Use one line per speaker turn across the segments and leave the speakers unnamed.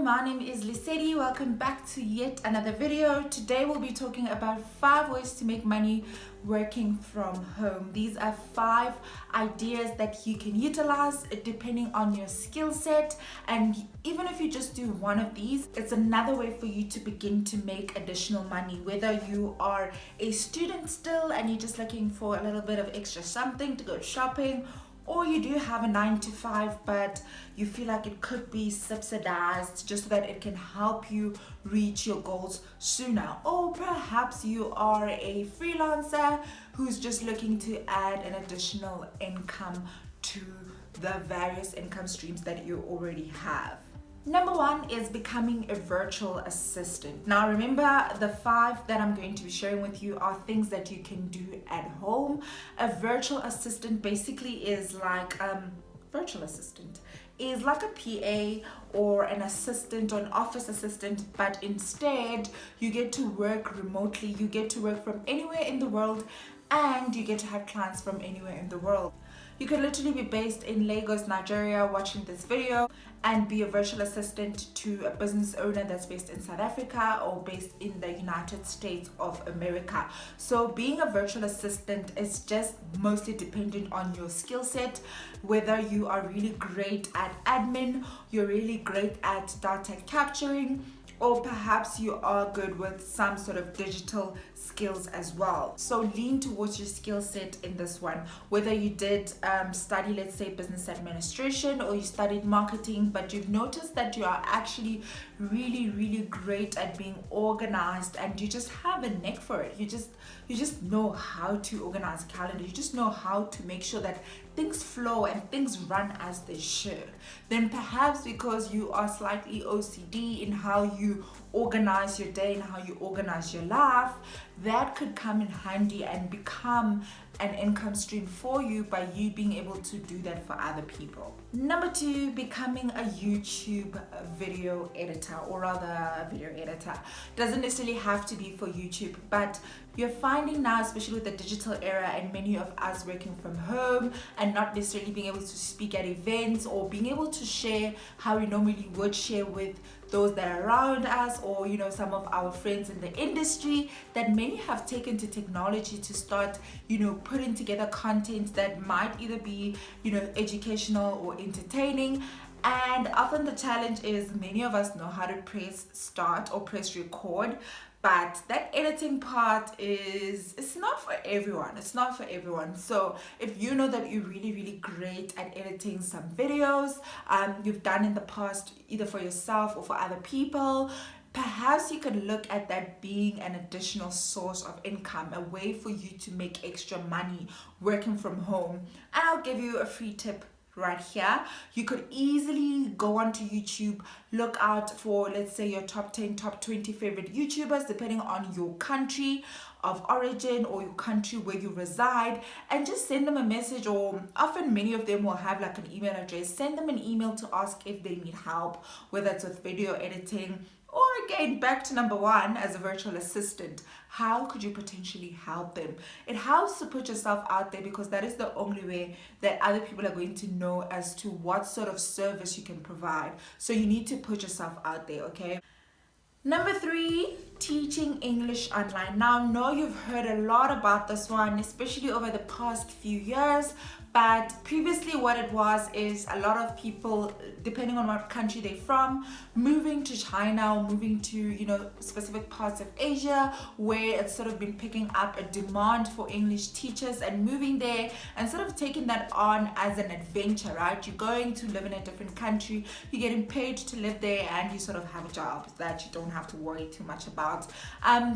my name is Lesedi. Welcome back to yet another video. Today we'll be talking about 5 ways to make money working from home. These are 5 ideas that you can utilize depending on your skill set, and even if you just do one of these, it's another way for you to begin to make additional money. Whether you are a student still and you're just looking for a little bit of extra something to go shopping, or you do have a 9 to 5 but you feel like it could be subsidized just so that it can help you reach your goals sooner. Or perhaps you are a freelancer who's just looking to add an additional income to the various income streams that you already have. Number 1 is becoming a virtual assistant. Now remember, the 5 that I'm going to be sharing with you are things that you can do at home. A virtual assistant basically is like virtual assistant is like a PA or an assistant or an office assistant, but instead you get to work remotely. You get to work from anywhere in the world, and you get to have clients from anywhere in the world. You could literally be based in Lagos, Nigeria, watching this video and be a virtual assistant to a business owner that's based in South Africa or based in the United States of America. So being a virtual assistant is just mostly dependent on your skill set, whether you are really great at admin, you're really great at data capturing, or perhaps you are good with some sort of digital skills as well. So lean towards your skill set in this one. Whether you did study, let's say, business administration, or you studied marketing, but you've noticed that you are actually really great at being organized and you just have a knack for it. You just know how to organize a calendar. You just know how to make sure that things flow and things run as they should. Then perhaps because you are slightly OCD in how you organize your day and how you organize your life, that could come in handy and become an income stream for you by you being able to do that for other people. Number 2, becoming a YouTube video editor, or rather a video editor. Doesn't necessarily have to be for YouTube, but you're finding now, especially with the digital era and many of us working from home and not necessarily being able to speak at events or being able to share how we normally would share with those that are around us, or some of our friends in the industry, that many have taken to technology to start putting together content that might either be educational or entertaining. And often the challenge is many of us know how to press start or press record, but that editing part it's not for everyone. It's not for everyone. So if you know that you're really great at editing some videos, you've done in the past either for yourself or for other people, perhaps you could look at that being an additional source of income, a way for you to make extra money working from home. And I'll give you a free tip right here. You could easily go onto YouTube, look out for, let's say, your top 10, top 20 favorite YouTubers, depending on your country of origin or your country where you reside, and just send them a message, or often many of them will have like an email address. Send them an email to ask if they need help, whether it's with video editing, or again, back to number 1, as a virtual assistant, how could you potentially help them? It helps to put yourself out there, because that is the only way that other people are going to know as to what sort of service you can provide. So you need to put yourself out there, okay? Number 3, teaching English online. Now, I know you've heard a lot about this one, especially over the past few years, but previously what it was is a lot of people, depending on what country they're from, moving to China or moving to specific parts of Asia where it's sort of been picking up a demand for English teachers, and moving there and sort of taking that on as an adventure, right? You're going to live in a different country, you're getting paid to live there, and you sort of have a job that you don't have to worry too much about.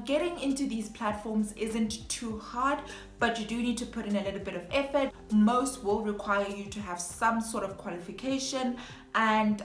Getting into these platforms isn't too hard, but you do need to put in a little bit of effort. Most will require you to have some sort of qualification, and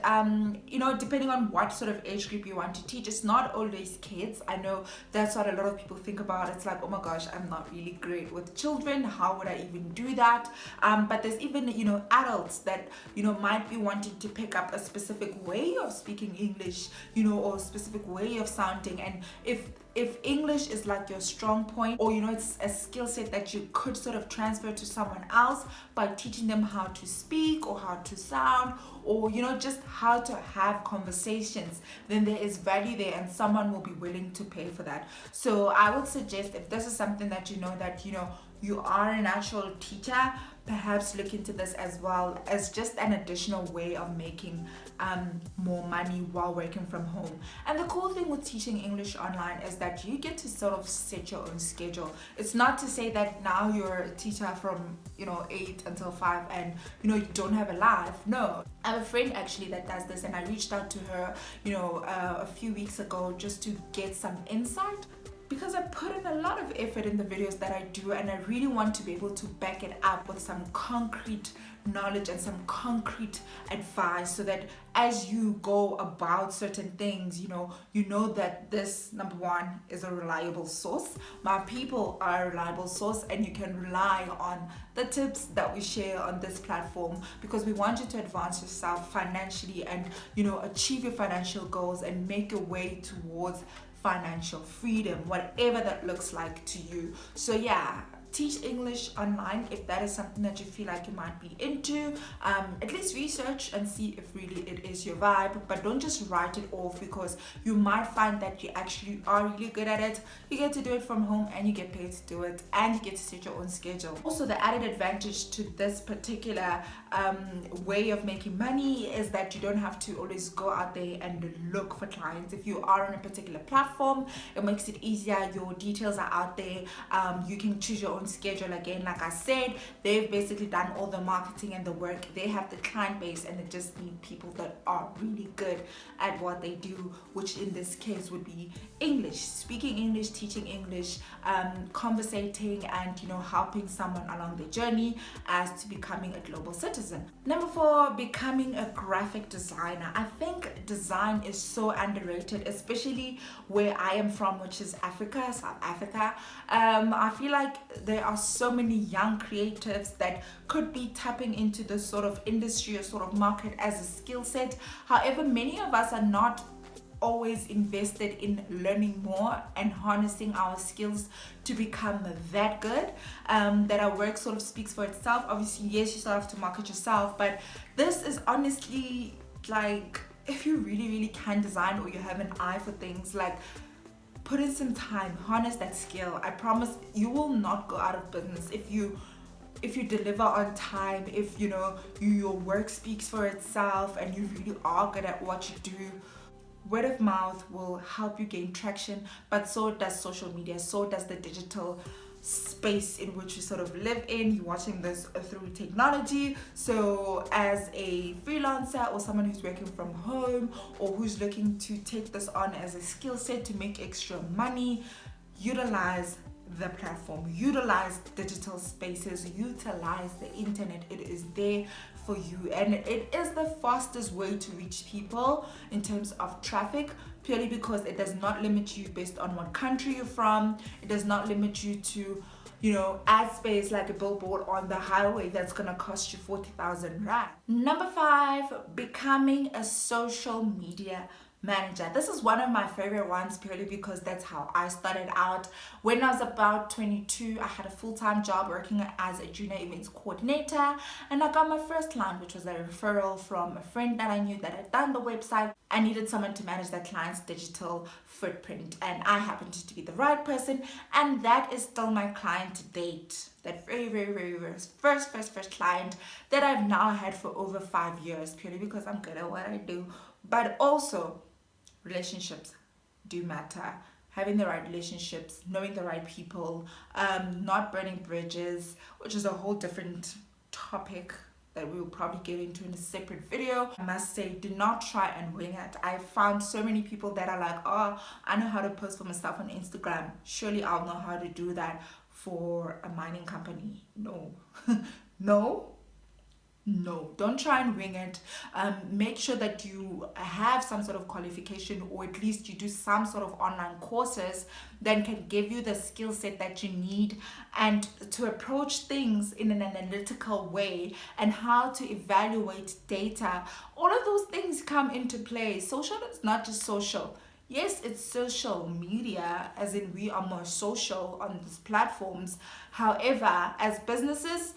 depending on what sort of age group you want to teach. It's not always kids. I know that's what a lot of people think about. It's like, oh my gosh, I'm not really great with children, how would I even do that? But there's even adults that might be wanting to pick up a specific way of speaking English, or a specific way of sounding. And if if English is like your strong point, or it's a skill set that you could sort of transfer to someone else by teaching them how to speak or how to sound, or just how to have conversations, then there is value there and someone will be willing to pay for that. So I would suggest, if this is something that you are a natural teacher, perhaps look into this as well, as just an additional way of making more money while working from home. And the cool thing with teaching English online is that you get to sort of set your own schedule. It's not to say that now you're a teacher from 8 until 5 and you don't have a life. No, I have a friend actually that does this, and I reached out to her a few weeks ago just to get some insight, because I put in a lot of effort in the videos that I do, and I really want to be able to back it up with some concrete knowledge and some concrete advice, so that as you go about certain things, you know that this, number one, is a reliable source. My people are a reliable source, and you can rely on the tips that we share on this platform, because we want you to advance yourself financially and achieve your financial goals and make your way towards financial freedom, whatever that looks like to you. So yeah, teach English online if that is something that you feel like you might be into. At least research and see if really it is your vibe, but don't just write it off, because you might find that you actually are really good at it. You get to do it from home and you get paid to do it, and you get to set your own schedule. Also, the added advantage to this particular way of making money is that you don't have to always go out there and look for clients. If you are on a particular platform, it makes it easier. Your details are out there. You can choose your own schedule. Again, like I said, they've basically done all the marketing and the work. They have the client base, and they just need people that are really good at what they do, which in this case would be English, speaking English, teaching English, conversating, and helping someone along their journey as to becoming a global citizen. Number 4, becoming a graphic designer. I think design is so underrated, especially where I am from, which is Africa, South Africa. I feel like there are so many young creatives that could be tapping into this sort of industry or sort of market as a skill set. However, many of us are not always invested in learning more and harnessing our skills to become that good, that our work sort of speaks for itself. Obviously, yes, you still have to market yourself, but this is honestly, like, if you really can design, or you have an eye for things, like, put in some time, harness that skill. I promise you will not go out of business if you deliver on time, if your work speaks for itself and you really are good at what you do. Word of mouth will help you gain traction, but so does social media, so does the digital space in which you sort of live in. You're watching this through technology. So as a freelancer or someone who's working from home, or who's looking to take this on as a skill set to make extra money, utilize the platform, utilize digital spaces, utilize the internet. It is there for you, and it is the fastest way to reach people in terms of traffic, purely because it does not limit you based on what country you're from. It does not limit you to ad space like a billboard on the highway that's gonna cost you 40,000 rand. Number 5, becoming a social media manager. This is one of my favorite ones, purely because that's how I started out. When I was about 22, I had a full-time job working as a junior events coordinator, and I got my first client, which was a referral from a friend that I knew that had done the website. I needed someone to manage that client's digital footprint, and I happened to be the right person, and that is still my client to date. That very first client that I've now had for over 5 years, purely because I'm good at what I do. But also, relationships do matter. Having the right relationships, knowing the right people, not burning bridges, which is a whole different topic that we will probably get into in a separate video. I must say, do not try and wing it. I found so many people that are like, oh, I know how to post for myself on Instagram. Surely I'll know how to do that for a mining company. No. No, don't try and wing it. Make sure that you have some sort of qualification, or at least you do some sort of online courses that can give you the skill set that you need, and to approach things in an analytical way, and how to evaluate data. All of those things come into play. Social is not just social. Yes, it's social media, as in we are more social on these platforms. However, as businesses,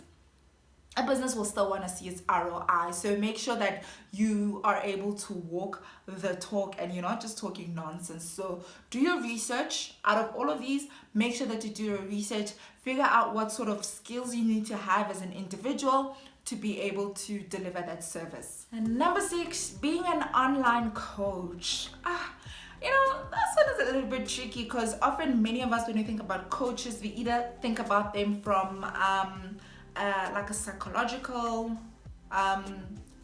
a business will still want to see its ROI. So make sure that you are able to walk the talk and you're not just talking nonsense. So do your research. Out of all of these, make sure that you do your research. Figure out what sort of skills you need to have as an individual to be able to deliver that service. And number 6, being an online coach. You know, this one is a little bit tricky because often many of us, when we think about coaches, we either think about them from like a psychological,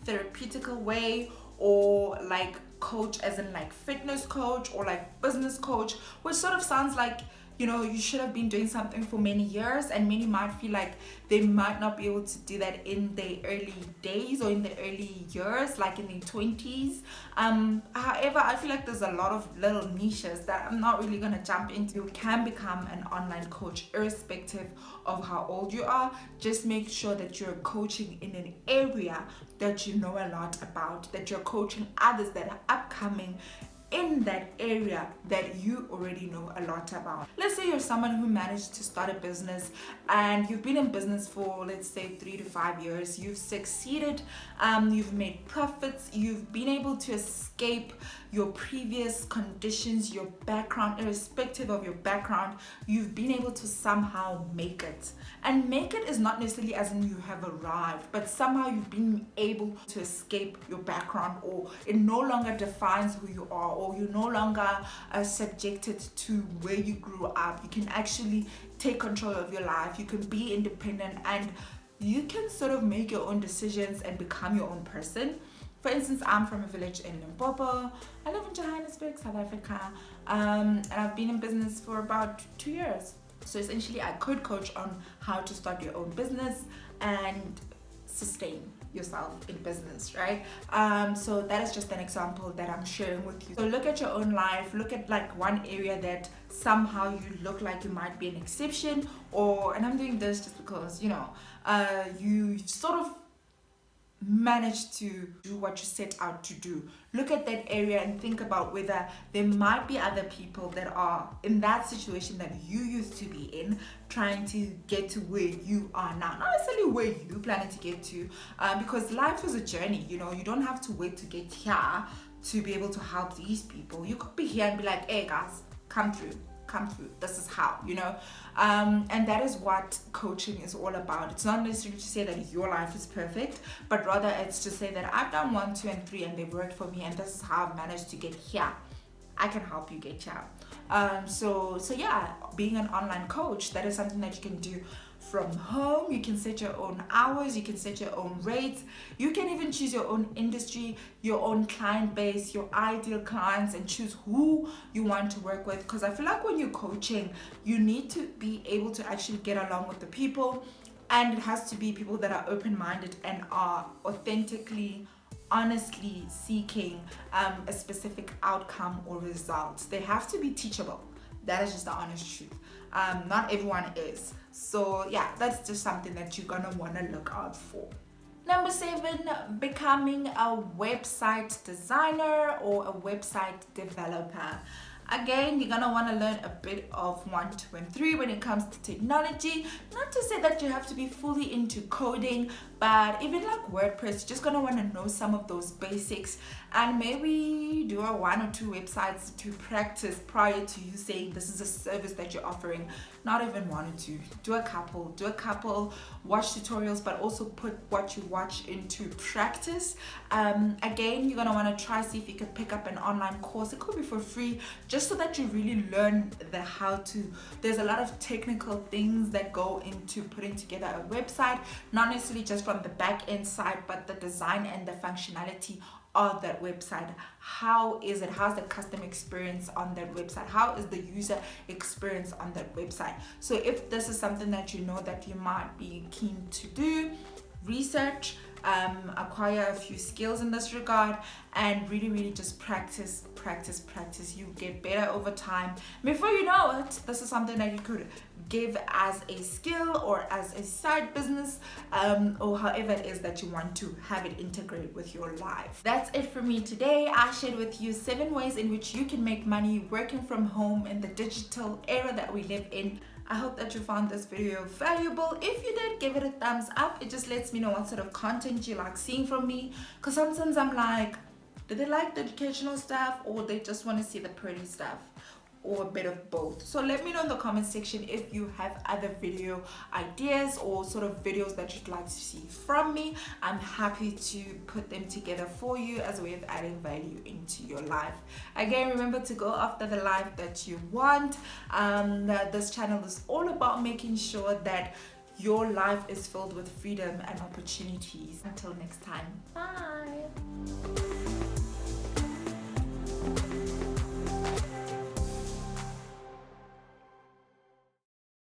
therapeutical way, or like coach as in like fitness coach or like business coach, which sort of sounds like, you know, you should have been doing something for many years, and many might feel like they might not be able to do that in their early days or in the early years, like in their 20s. However, I feel like there's a lot of little niches that I'm not really going to jump into. You can become an online coach irrespective of how old you are. Just make sure that you're coaching in an area that you know a lot about, that you're coaching others that are upcoming in that area that you already know a lot about. Let's say you're someone who managed to start a business and you've been in business for, let's say, 3 to 5 years. You've succeeded, you've made profits, you've been able to escape your previous conditions, your background, irrespective of your background, you've been able to somehow make it. And make it is not necessarily as in you have arrived, but somehow you've been able to escape your background, or it no longer defines who you are, or you're no longer subjected to where you grew up. You can actually take control of your life, you can be independent, and you can sort of make your own decisions and become your own person. For instance, I'm from a village in Limpopo. I live in Johannesburg, South Africa, and I've been in business for about 2 years. So essentially, I could coach on how to start your own business and sustain yourself in business, right? So that is just an example that I'm sharing with you. So look at your own life, look at like one area that somehow you look like you might be an exception, and I'm doing this just because, you know, you sort of manage to do what you set out to do. Look at that area and think about whether there might be other people that are in that situation that you used to be in, trying to get to where you are now. Not necessarily where you planning to get to, because life is a journey. You know, you don't have to wait to get here to be able to help these people. You could be here and be like, hey guys, come through, this is how, you know. And that is what coaching is all about. It's not necessarily to say that your life is perfect, but rather it's to say that I've done 1, 2, and 3 and they've worked for me, and this is how I've managed to get here. I can help you get here. So yeah, being an online coach, that is something that you can do from home. You can set your own hours, you can set your own rates, you can even choose your own industry, your own client base, your ideal clients, and choose who you want to work with. Because I feel like when you're coaching, you need to be able to actually get along with the people, and it has to be people that are open-minded and are authentically, honestly seeking a specific outcome or results. They have to be teachable. That is just the honest truth. Not everyone is. So yeah, that's just something that you're gonna want to look out for. Number 7, becoming a website designer or a website developer. Again, you're gonna want to learn a bit of 1, 2, and 3 when it comes to technology. Not to say that you have to be fully into coding, but even like WordPress, you're just gonna want to know some of those basics, and maybe do 1 or 2 websites to practice prior to you saying this is a service that you're offering. Not even 1 or 2, do a couple, watch tutorials, but also put what you watch into practice. Again, you're gonna want to try see if you can pick up an online course. It could be for free, just so that you really learn the how to. There's a lot of technical things that go into putting together a website, not necessarily just from the back end side, but the design and the functionality of that website. How is it? How's the customer experience on that website? How is the user experience on that website? So if this is something that you know that you might be keen to do, research, acquire a few skills in this regard, and really just practice. You get better over time. Before you know it, this is something that you could give as a skill or as a side business, or however it is that you want to have it integrate with your life. That's it for me today. I shared with you 7 ways in which you can make money working from home in the digital era that we live in. I hope that you found this video valuable. If you did, give it a thumbs up. It just lets me know what sort of content you like seeing from me, because sometimes I'm like, do they like the educational stuff, or they just want to see the pretty stuff, or a bit of both? So let me know in the comment section if you have other video ideas or sort of videos that you'd like to see from me. I'm happy to put them together for you as a way of adding value into your life. Again, remember to go after the life that you want. This channel is all about making sure that your life is filled with freedom and opportunities. Until next time, bye.